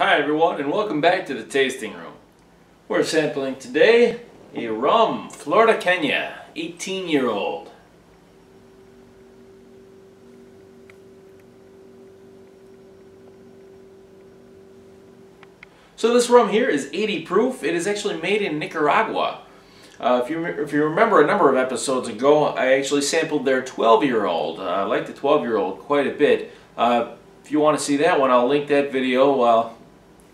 Hi everyone, and welcome back to the tasting room. We're sampling today a rum, Flor De Cana 18-year-old. So this rum here is 80 proof. It is actually made in Nicaragua. If you remember a number of episodes ago, I actually sampled their 12-year-old. I like the 12-year-old quite a bit. If you want to see that one, I'll link that video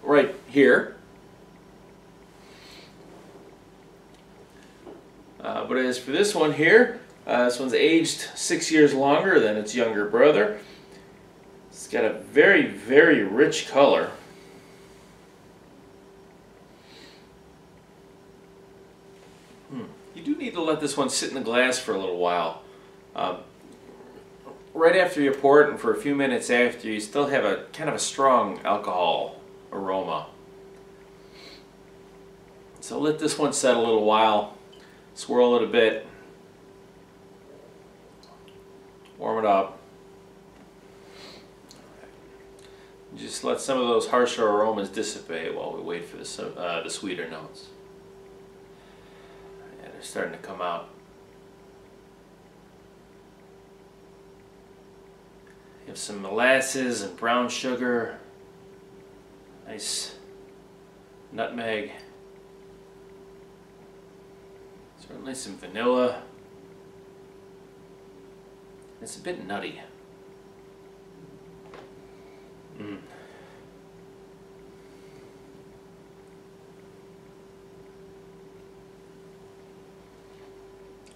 right here. But as for this one here, this one's aged 6 years longer than its younger brother. It's got a very, very rich color. You do need to let this one sit in the glass for a little while. Right after you pour it and for a few minutes after, you still have a kind of a strong alcohol aroma. So let this one set a little while, swirl it a bit, warm it up. Just let some of those harsher aromas dissipate while we wait for the sweeter notes. Yeah, they're starting to come out. You have some molasses and brown sugar, nice nutmeg, certainly some vanilla. It's a bit nutty.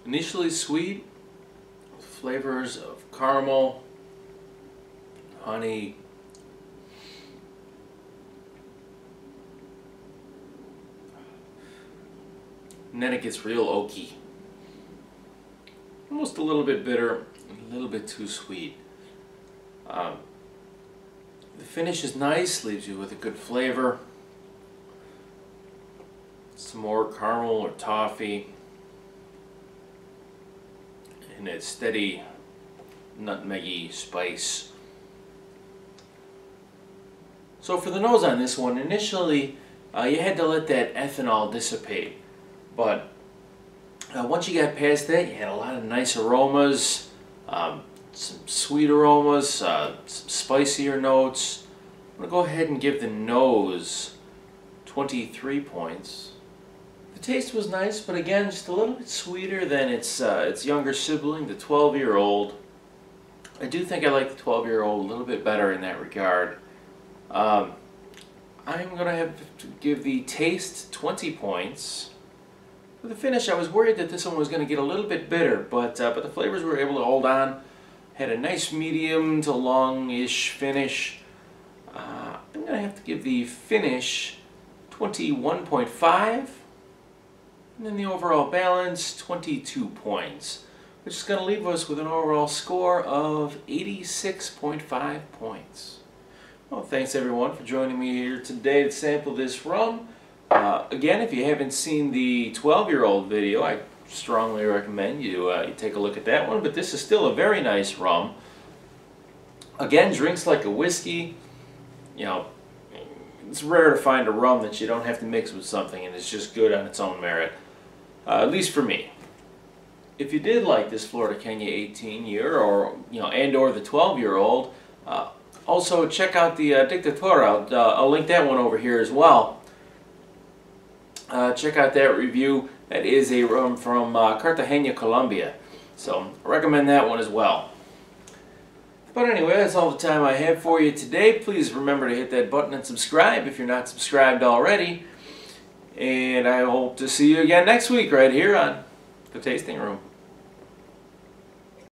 Initially sweet, with flavors of caramel, honey, and then it gets real oaky. Almost a little bit bitter, a little bit too sweet. The finish is nice, leaves you with a good flavor. Some more caramel or toffee, and that steady nutmeggy spice. So for the nose on this one, initially you had to let that ethanol dissipate, but once you got past that, you had a lot of nice aromas, some sweet aromas, some spicier notes. I'm going to go ahead and give the nose 23 points. The taste was nice, but again, just a little bit sweeter than its younger sibling, the 12-year-old. I do think I like the 12-year-old a little bit better in that regard. I'm going to have to give the taste 20 points. For the finish, I was worried that this one was going to get a little bit bitter, but the flavors were able to hold on. Had a nice medium to long-ish finish. I'm going to have to give the finish 21.5. And then the overall balance, 22 points. Which is going to leave us with an overall score of 86.5 points. Well, thanks everyone for joining me here today to sample this rum. Again, if you haven't seen the 12-year-old video, I strongly recommend you take a look at that one. But this is still a very nice rum. Again, drinks like a whiskey. You know, it's rare to find a rum that you don't have to mix with something and it's just good on its own merit. At least for me. If you did like this Flor De Cana 18-year, or or the 12-year-old, also check out the Dictatura. I'll link that one over here as well. Check out that review. That is a rum from Cartagena, Colombia. So I recommend that one as well. But anyway, that's all the time I have for you today. Please remember to hit that button and subscribe if you're not subscribed already. And I hope to see you again next week right here on The Tasting Room.